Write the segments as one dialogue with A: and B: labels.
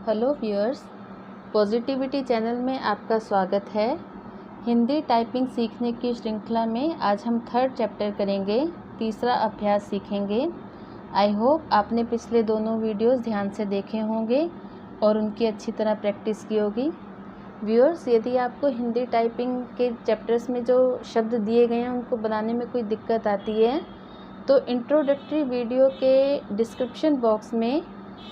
A: Hello viewers, positivity channel में आपका स्वागत है। हिंदी टाइपिंग सीखने की श्रृंखला में आज हम 3rd चैप्टर करेंगे, तीसरा अभ्यास सीखेंगे। आई होप आपने पिछले दोनों वीडियोस ध्यान से देखे होंगे और उनकी अच्छी तरह प्रैक्टिस की होगी। व्यूअर्स, यदि आपको हिंदी टाइपिंग के चैप्टर्स में जो शब्द दिए गए हैं उनको बनाने में कोई दिक्कत आती है तो इंट्रोडक्टरी वीडियो के डिस्क्रिप्शन बॉक्स में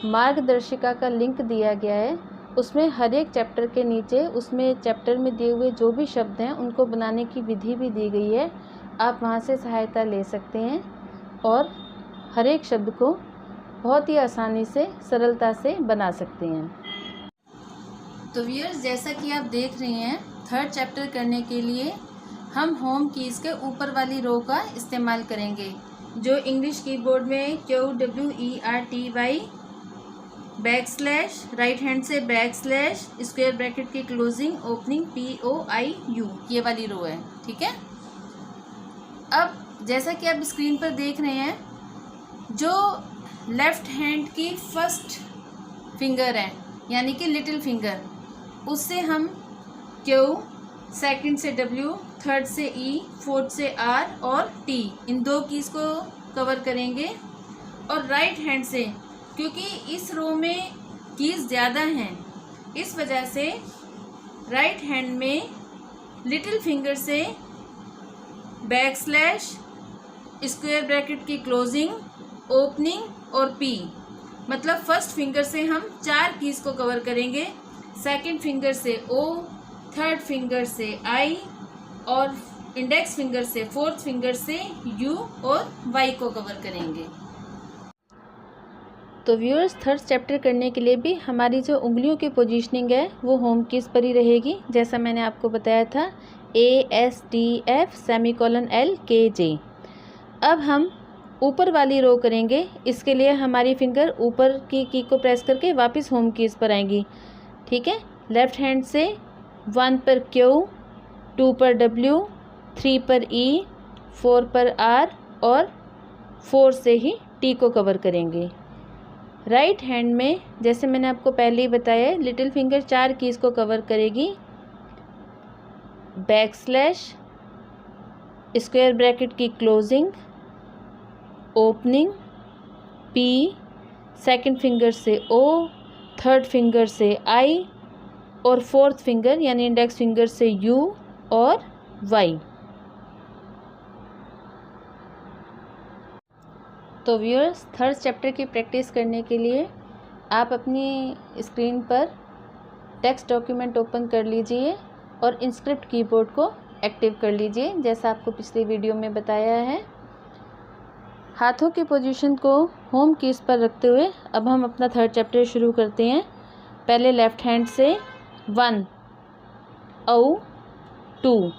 A: मार्गदर्शिका का लिंक दिया गया है। उसमें हर एक चैप्टर के नीचे उसमें चैप्टर में दिए हुए जो भी शब्द हैं उनको बनाने की विधि भी दी गई है। आप वहां से सहायता ले सकते हैं और हर एक शब्द को बहुत ही आसानी से सरलता से बना सकते हैं। तो व्यूअर्स, जैसा कि आप देख रहे हैं, 3rd चैप्टर करने के लिए हम होम कीज़ के ऊपर वाली रो का इस्तेमाल करेंगे, जो इंग्लिश कीबोर्ड में QWERTY बैकस्लैश, राइट हैंड से बैकस्लैश, स्क्वायर ब्रैकेट की क्लोजिंग, ओपनिंग POIU, ये वाली रो है। ठीक है। अब जैसा कि आप स्क्रीन पर देख रहे हैं, जो लेफ्ट हैंड की फर्स्ट फिंगर है यानी कि लिटिल फिंगर, उससे हम Q, सेकंड से W, थर्ड से E, फोर्थ से R और T, इन दो कीज़ को कवर करेंगे। और राइट हैंड से, क्योंकि इस रो में कीज़ ज़्यादा हैं, इस वजह से राइट हैंड में लिटिल फिंगर से बैकस्लैश, स्क्वायर ब्रैकेट की क्लोजिंग, ओपनिंग और P, मतलब फर्स्ट फिंगर से हम 4 कीज़ को कवर करेंगे। सेकंड फिंगर से O, थर्ड फिंगर से I और इंडेक्स फिंगर से, फोर्थ फिंगर से U और Y को कवर करेंगे। तो व्यूअर्स, 3rd चैप्टर करने के लिए भी हमारी जो उंगलियों की पोजीशनिंग है वो होम कीज़ पर ही रहेगी, जैसा मैंने आपको बताया था, ASTF सेमीकोलन LKJ। अब हम ऊपर वाली रो करेंगे। इसके लिए हमारी फिंगर ऊपर की की को प्रेस करके वापस होम कीज़ पर आएंगी। ठीक है। लेफ्ट हैंड से 1 पर Q, 2 पर W, 3 पर E, 4 पर R और 4 से ही T को कवर करेंगे। राइट हैंड में, जैसे मैंने आपको पहले ही बताया, लिटिल फिंगर 4 कीज़ को कवर करेगी। बैकस्लैश, स्क्वायर ब्रैकेट की closing, opening P, second finger से O, थर्ड फिंगर से I और फोर्थ फिंगर यानी इंडेक्स फिंगर से U और Y। तो व्यूअर्स, 3rd चैप्टर की प्रैक्टिस करने के लिए आप अपनी स्क्रीन पर टेक्स्ट डॉक्यूमेंट ओपन कर लीजिए और इंस्क्रिप्ट कीबोर्ड को एक्टिव कर लीजिए, जैसा आपको पिछली वीडियो में बताया है। हाथों की पोजीशन को होम कीज़ पर रखते हुए अब हम अपना 3rd चैप्टर शुरू करते हैं। पहले लेफ्ट हैंड से 1 औ, 2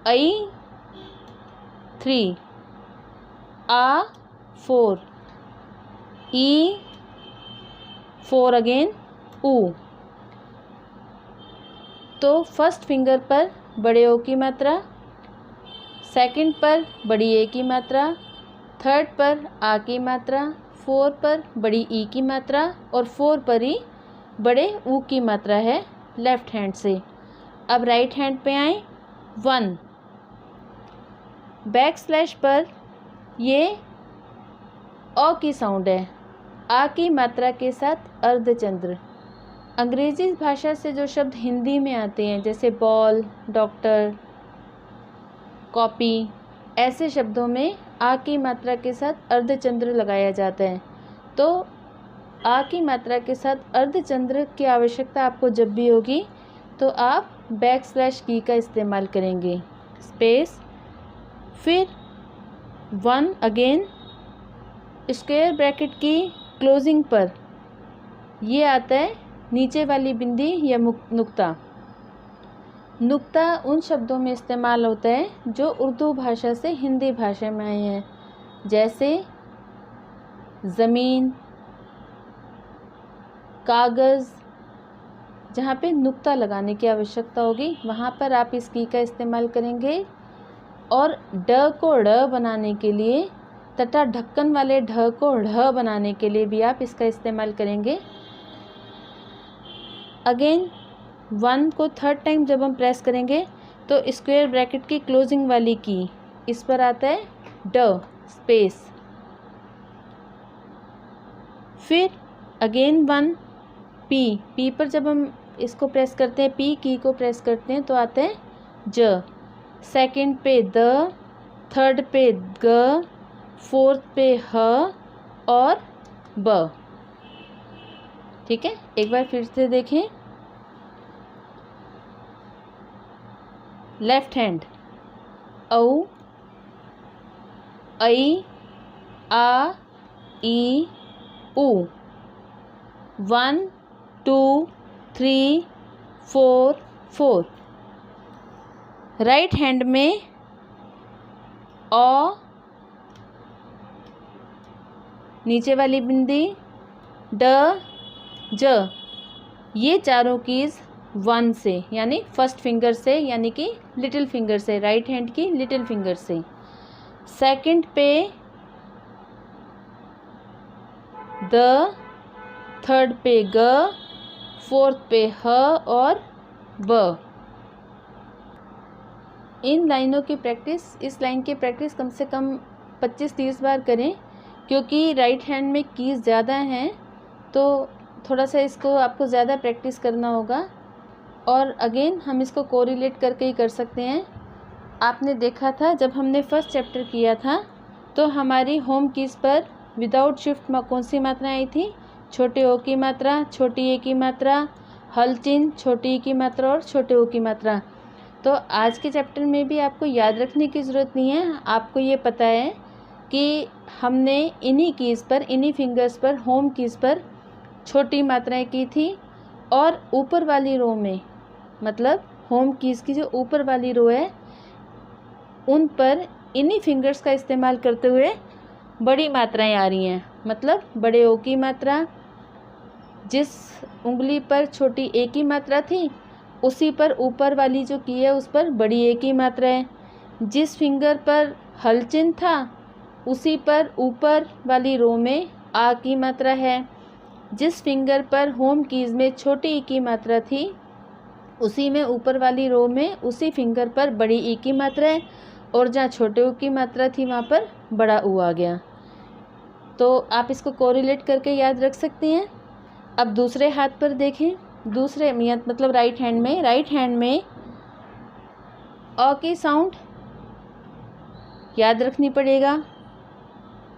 A: I, 3 A, 4 E, 4 again U। तो फर्स्ट फिंगर पर बड़े O की मात्रा, सेकंड पर बड़ी A की मात्रा, थर्ड पर A की मात्रा, 4 पर बड़ी E की मात्रा और 4 पर ही बड़े U की मात्रा है लेफ्ट हैंड से। अब राइट हैंड पे आए। 1 बैक स्लैश पर ये अ की साउंड है, आ की मात्रा के साथ अर्धचंद्र। अंग्रेजी भाषा से जो शब्द हिंदी में आते हैं, जैसे बॉल, डॉक्टर, कॉपी, ऐसे शब्दों में आ की मात्रा के साथ अर्धचंद्र लगाया जाता है। तो आ की मात्रा के साथ अर्धचंद्र की आवश्यकता आपको जब भी होगी तो आप बैक स्लैश की का इस्तेमाल करेंगे, स्पेस, फिर 1 अगेन, स्क्वायर ब्रैकेट की क्लोजिंग पर ये आता है नीचे वाली बिंदी या नुक्ता। नुक्ता उन शब्दों में इस्तेमाल होता है जो उर्दू भाषा से हिंदी भाषा में आए हैं, जैसे ज़मीन, कागज़। जहाँ पे नुक्ता लगाने की आवश्यकता होगी वहाँ पर आप इस की का इस्तेमाल करेंगे। और ड को ड़ बनाने के लिए तथा ढक्कन वाले ढ को ढ बनाने के लिए भी आप इसका इस्तेमाल करेंगे। अगेन 1 को थर्ड टाइम जब हम प्रेस करेंगे तो स्क्वायर ब्रैकेट की क्लोजिंग वाली की इस पर आता है ड स्पेस। फिर अगेन 1 पी पर जब हम इसको प्रेस करते हैं, पी की को प्रेस करते हैं तो आता है ज। सेकंड पे द, थर्ड पे ग, फोर्थ पे ह और ब। ठीक है, एक बार फिर से देखें। लेफ्ट हैंड औ, ऐ, आ, ई, उ। 1 2 3 4 4। राइट हैंड में औ, नीचे वाली बिंदी ड, ज। ये चारों कीज 1 से यानी फर्स्ट फिंगर से, यानी कि लिटिल फिंगर से, राइट हैंड की लिटिल फिंगर से। सेकंड पे द, थर्ड पे ग, फोर्थ पे ह और ब। इन लाइनों की प्रैक्टिस, इस लाइन की प्रैक्टिस कम से कम 25-30 बार करें, क्योंकि राइट हैंड में कीज़ ज़्यादा हैं तो थोड़ा सा इसको आपको ज़्यादा प्रैक्टिस करना होगा। और अगेन हम इसको कोरिलेट करके ही कर सकते हैं। आपने देखा था जब हमने फर्स्ट चैप्टर किया था तो हमारी होम कीज़ पर विदाउट शिफ्ट कौन सी मात्राएं आई थी? छोटे ओ की मात्रा, छोटी ए की मात्रा, हल चिन्ह, छोटी ई की मात्रा और छोटे ओ की मात्रा। तो आज के चैप्टर में भी आपको याद रखने की ज़रूरत नहीं है, आपको ये पता है कि हमने इन्हीं कीज़ पर, इन्हीं फिंगर्स पर, होम कीज़ पर छोटी मात्राएं की थी। और ऊपर वाली रो में, मतलब होम कीज़ की जो ऊपर वाली रो है उन पर इन्हीं फिंगर्स का इस्तेमाल करते हुए बड़ी मात्राएं आ रही हैं। मतलब बड़े ओ की मात्रा, जिस उंगली पर छोटी ए की मात्रा थी उसी पर ऊपर वाली जो की है उस पर बड़ी ए की मात्रा है। जिस फिंगर पर हल चिन्ह था उसी पर ऊपर वाली रो में आ की मात्रा है। जिस फिंगर पर होम कीज़ में छोटी ई की मात्रा थी उसी में ऊपर वाली रो में उसी फिंगर पर बड़ी ई की मात्रा है, और जहाँ छोटे ऊ की मात्रा थी वहाँ पर बड़ा ऊ आ गया। तो आप इसको कोरिलेट करके याद रख सकते हैं। अब दूसरे हाथ पर देखें, दूसरे मतलब राइट हैंड में अ की साउंड याद रखनी पड़ेगा।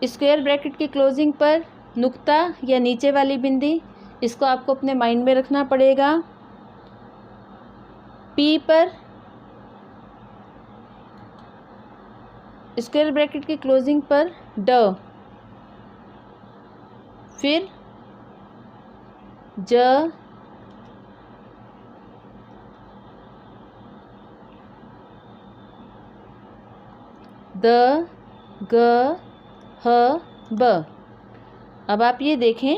A: स्क्वायर ब्रैकेट की क्लोजिंग पर नुक्ता या नीचे वाली बिंदी, इसको आपको अपने माइंड में रखना पड़ेगा। पी पर स्क्वायर ब्रैकेट की क्लोजिंग पर ड, फिर ज, द, ग, ह, ब। अब आप ये देखें,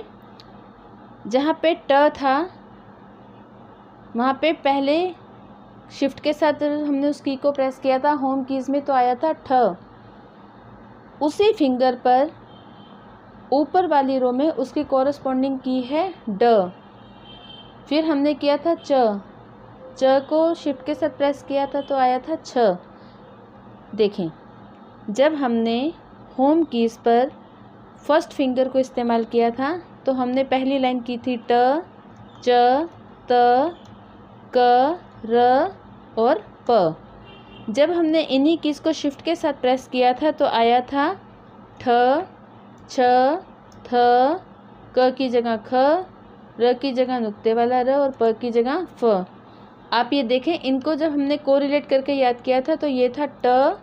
A: जहाँ पे ट था वहाँ पे पहले शिफ्ट के साथ हमने उस की को प्रेस किया था होम कीज़ में तो आया था ठ। उसी फिंगर पर ऊपर वाली रो में उसकी कॉरस्पॉन्डिंग की है ड। फिर हमने किया था च को शिफ्ट के साथ प्रेस किया था तो आया था छ। देखें, जब हमने होम कीज़ पर फर्स्ट फिंगर को इस्तेमाल किया था तो हमने पहली लाइन की थी ट, च, त, क, र और प। जब हमने इन्हीं कीज़ को शिफ्ट के साथ प्रेस किया था तो आया था ठ, छ, थ, क की जगह ख, र की जगह नुक्ते वाला र और प की जगह फ। आप ये देखें, इनको जब हमने कोरिलेट करके याद किया था तो ये था ट,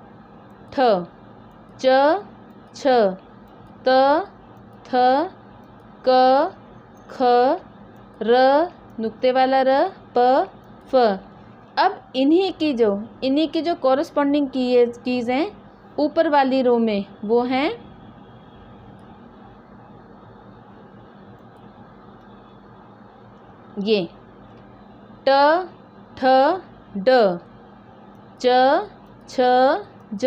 A: ठ, च, छ, त, थ, क, ख, र, नुक्ते वाला र, प, फ। अब इन्हीं की जो कॉरस्पॉन्डिंग कीज़ हैं ऊपर वाली रो में वो हैं ये ट, ठ, ड, च, छ, ज,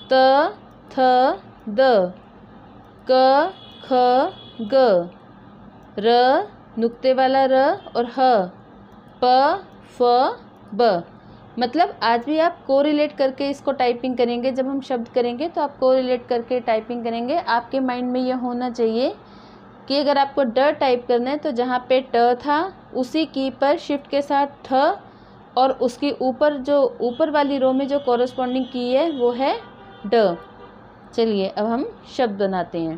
A: त, थ, द, क, ख, ग, र, नुक्ते वाला र और ह, प फ ब। मतलब आज भी आप कोरिलेट करके इसको टाइपिंग करेंगे। जब हम शब्द करेंगे तो आप कोरिलेट करके टाइपिंग करेंगे। आपके माइंड में यह होना चाहिए कि अगर आपको ड टाइप करना है तो जहाँ पे ट था उसी की पर शिफ्ट के साथ ठ, और उसके ऊपर जो ऊपर वाली रो में जो कॉरस्पॉन्डिंग की है वो है ड। चलिए अब हम शब्द बनाते हैं।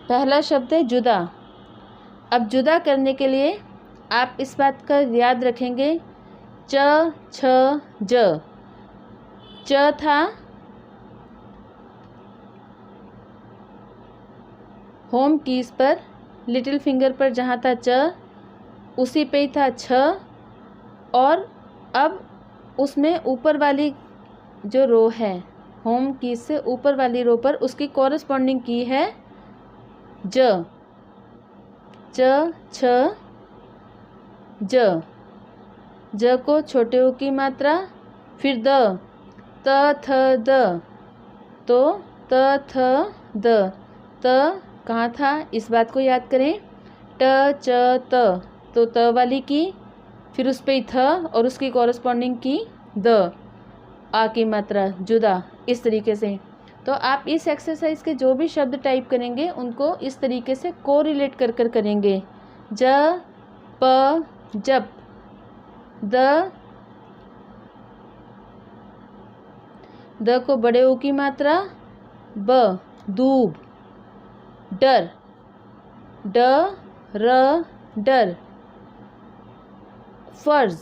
A: पहला शब्द है जुदा। अब जुदा करने के लिए आप इस बात का याद रखेंगे, च छ ज। च था होम कीज पर, लिटिल फिंगर पर जहाँ था च उसी पे ही था छ, और अब उसमें ऊपर वाली जो रो है होम कीज से ऊपर वाली रो पर उसकी कॉरस्पॉन्डिंग की है ज। च छ ज। ज को छोटे ओ की मात्रा, फिर द, त थ द, तो त थ द। त कहाँ था इस बात को याद करें, ट च त, तो त वाली की, फिर उस पे थ और उसकी कॉरस्पॉन्डिंग की द, आ की मात्रा, जुदा। इस तरीके से तो आप इस एक्सरसाइज के जो भी शब्द टाइप करेंगे उनको इस तरीके से कोरिलेट कर कर करेंगे। ज प जप, द को बड़े ओ की मात्रा, ब दूब, डर, ड र डर, फर्ज,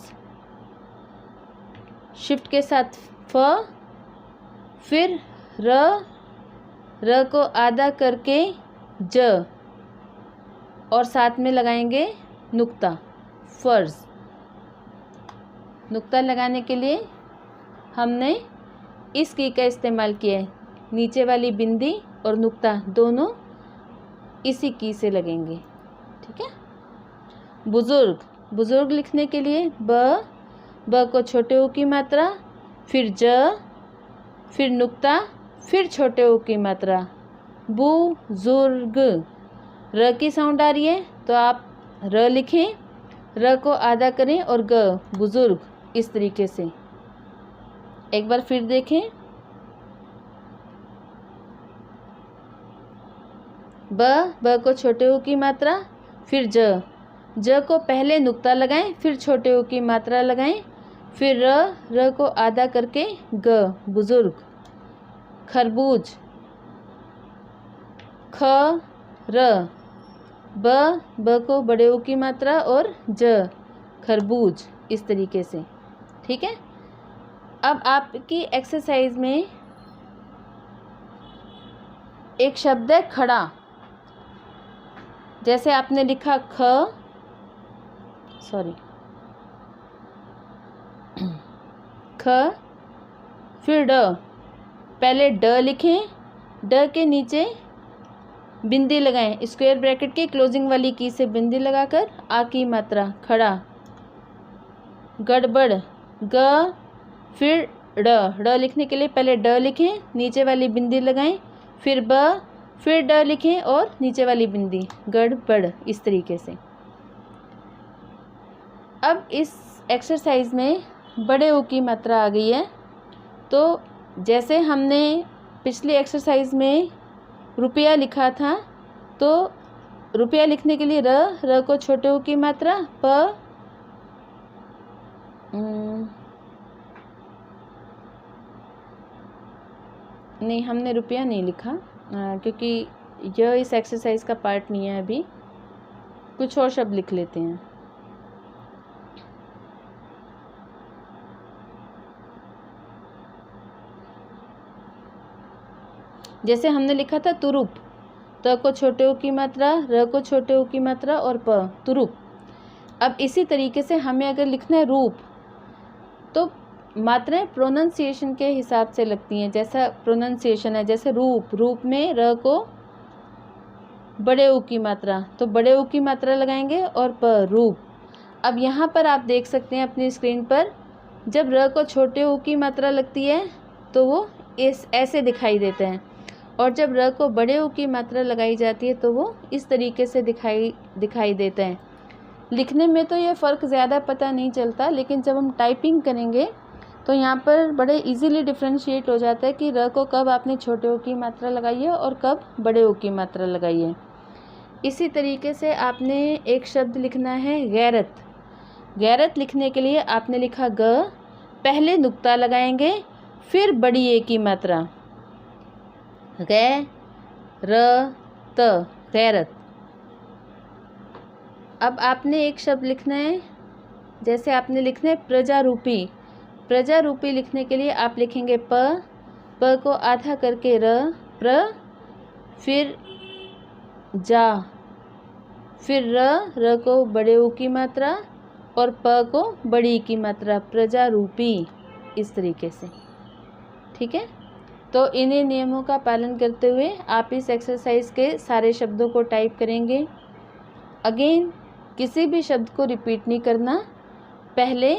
A: शिफ्ट के साथ फ, फिर र को आधा करके ज, और साथ में लगाएंगे नुक्ता, फर्ज। नुक्ता लगाने के लिए हमने इस की का इस्तेमाल किया है। नीचे वाली बिंदी और नुक्ता दोनों इसी की से लगेंगे, ठीक है। बुजुर्ग, बुजुर्ग लिखने के लिए ब को छोटे ओ की मात्रा, फिर ज, फिर नुक्ता, फिर छोटे ओ की मात्रा, बुजुर्ग। र की साउंड आ रही है तो आप र लिखें, र को आधा करें और ग, बुजुर्ग। इस तरीके से एक बार फिर देखें, ब को छोटे ओ की मात्रा, फिर ज को पहले नुक्ता लगाएं, फिर छोटे ओ की मात्रा लगाएं, फिर र को आधा करके ग, बुजुर्ग। खरबूज, ख र, ब को बड़े ओ की मात्रा और ज, खरबूज। इस तरीके से, ठीक है। अब आपकी एक्सरसाइज में एक शब्द है खड़ा। जैसे आपने लिखा ख, फिर ड, पहले ड लिखें, ड के नीचे बिंदी लगाएं, स्क्वायर ब्रैकेट के क्लोजिंग वाली की से बिंदी लगाकर आ की मात्रा, खड़ा। गड़बड़, ग, फिर ड लिखने के लिए पहले ड लिखें, नीचे वाली बिंदी लगाएं, फिर ब, फिर ड लिखें और नीचे वाली बिंदी, गड़बड़। इस तरीके से अब इस एक्सरसाइज में बड़े ओ की मात्रा आ गई है। तो जैसे हमने पिछली एक्सरसाइज में रुपया लिखा था, तो रुपया लिखने के लिए र को छोटे ओ की मात्रा, प, नहीं हमने रुपया नहीं लिखा क्योंकि यह इस एक्सरसाइज का पार्ट नहीं है। अभी कुछ और शब्द लिख लेते हैं। जैसे हमने लिखा था तुरुप, त को छोटे ओ की मात्रा, र को छोटे ओ की मात्रा और प, तुरुप। अब इसी तरीके से हमें अगर लिखना है रूप, तो मात्राएं प्रोनाउंसिएशन के हिसाब से लगती हैं। जैसा प्रोनाउंसिएशन है, जैसे रूप, रूप में र को बड़े ऊ की मात्रा, तो बड़े ऊ की मात्रा लगाएंगे और प, रूप। अब यहाँ पर आप देख सकते हैं अपनी स्क्रीन पर, जब र को छोटे ऊ की मात्रा लगती है तो वो ऐसे दिखाई देते हैं, और जब र को बड़े ऊ की मात्रा लगाई जाती है तो वो इस तरीके से दिखाई देते हैं। लिखने में तो ये फ़र्क ज़्यादा पता नहीं चलता, लेकिन जब हम टाइपिंग करेंगे तो यहाँ पर बड़े इजीली डिफ्रेंशिएट हो जाता है कि र को कब आपने छोटे ओ की मात्रा लगाई है और कब बड़े ओ की मात्रा लगाई है। इसी तरीके से आपने एक शब्द लिखना है गैरत। गैरत लिखने के लिए आपने लिखा ग, पहले नुक्ता लगाएंगे, फिर बड़ी ए की मात्रा गै र त, गैरत। अब आपने एक शब्द लिखना है, जैसे आपने लिखना है प्रजारूपी। प्रजारूपी लिखने के लिए आप लिखेंगे प को आधा करके र, प्र, फिर जा, फिर र को बड़े ऊ की मात्रा और प को बड़ी की मात्रा, प्रजारूपी, इस तरीके से। ठीक है, तो इन्हीं नियमों का पालन करते हुए आप इस एक्सरसाइज के सारे शब्दों को टाइप करेंगे। अगेन किसी भी शब्द को रिपीट नहीं करना, पहले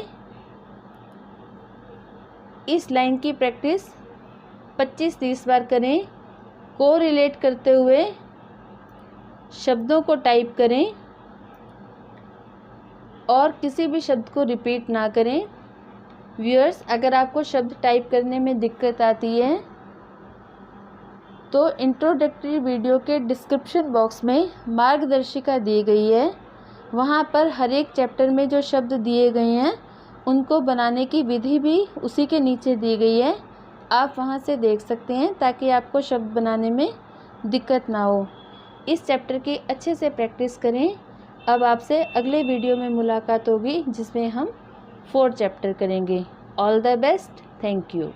A: इस लाइन की प्रैक्टिस 25-30 बार करें, को रिलेट करते हुए शब्दों को टाइप करें और किसी भी शब्द को रिपीट ना करें। व्यूअर्स, अगर आपको शब्द टाइप करने में दिक्कत आती है तो इंट्रोडक्टरी वीडियो के डिस्क्रिप्शन बॉक्स में मार्गदर्शिका दी गई है, वहाँ पर हर एक चैप्टर में जो शब्द दिए गए हैं उनको बनाने की विधि भी उसी के नीचे दी गई है, आप वहाँ से देख सकते हैं ताकि आपको शब्द बनाने में दिक्कत ना हो। इस चैप्टर की अच्छे से प्रैक्टिस करें। अब आपसे अगले वीडियो में मुलाकात होगी जिसमें हम 4 चैप्टर करेंगे। All the best, thank you.